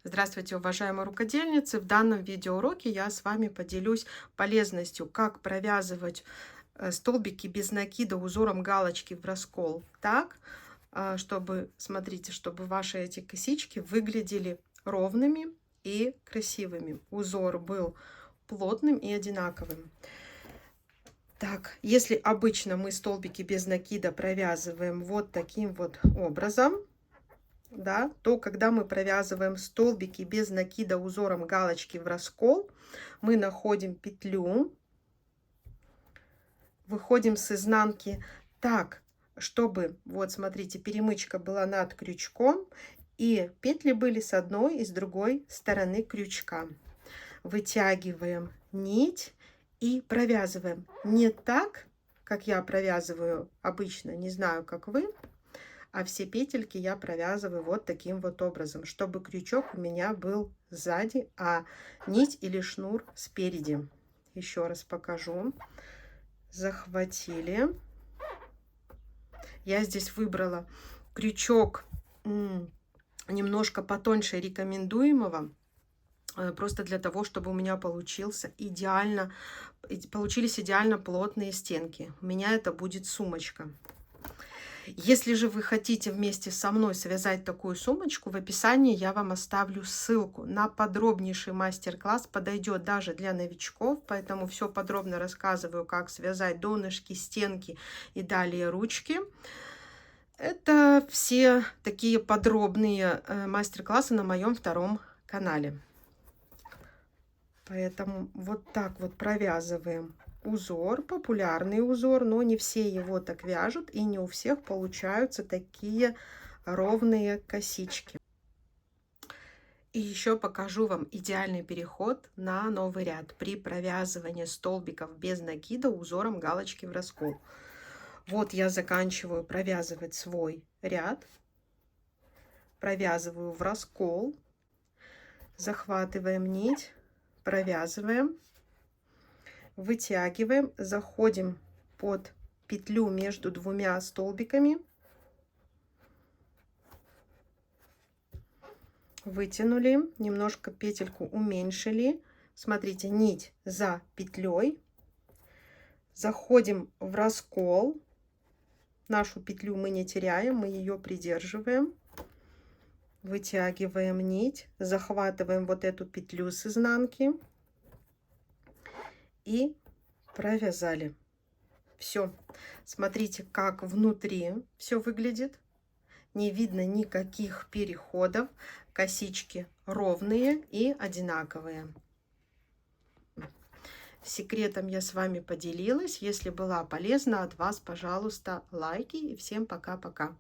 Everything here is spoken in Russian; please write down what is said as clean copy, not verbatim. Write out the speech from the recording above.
Здравствуйте, уважаемые рукодельницы! В данном видеоуроке я с вами поделюсь полезностью, как провязывать столбики без накида узором галочки в раскол. Так, чтобы, смотрите, чтобы ваши эти косички выглядели ровными и красивыми. Узор был плотным и одинаковым. Так, если обычно мы столбики без накида провязываем вот таким вот образом, да, то когда мы провязываем столбики без накида узором галочки в раскол, мы находим петлю, выходим с изнанки так, чтобы, вот смотрите, перемычка была над крючком, и петли были с одной и с другой стороны крючка. Вытягиваем нить и провязываем не так, как я провязываю обычно, не знаю, как вы, а все петельки я провязываю вот таким вот образом, чтобы крючок у меня был сзади, а нить или шнур спереди. Еще раз покажу. Захватили. Я здесь выбрала крючок немножко потоньше рекомендуемого, просто для того, чтобы у меня получились идеально плотные стенки. У меня это будет сумочка. Если же вы хотите вместе со мной связать такую сумочку, в описании я вам оставлю ссылку на подробнейший мастер-класс. Подойдет даже для новичков, поэтому все подробно рассказываю, как связать донышки, стенки и далее ручки. Это все такие подробные мастер-классы на моем втором канале. Поэтому вот так вот провязываем узор, популярный узор, но не все его так вяжут, и не у всех получаются такие ровные косички. И еще покажу вам идеальный переход на новый ряд при провязывании столбиков без накида узором галочки в раскол. Вот я заканчиваю провязывать свой ряд, провязываю в раскол, захватываем нить, провязываем, вытягиваем, заходим под петлю между двумя столбиками, вытянули, немножко петельку уменьшили. Смотрите, нить за петлей, заходим в раскол, нашу петлю мы не теряем, мы ее придерживаем, вытягиваем нить, захватываем вот эту петлю с изнанки и провязали. Все, смотрите, как внутри все выглядит. Не видно никаких переходов, косички ровные и одинаковые. Секретом я с вами поделилась. Если была полезна от вас, пожалуйста, лайки. И всем пока-пока.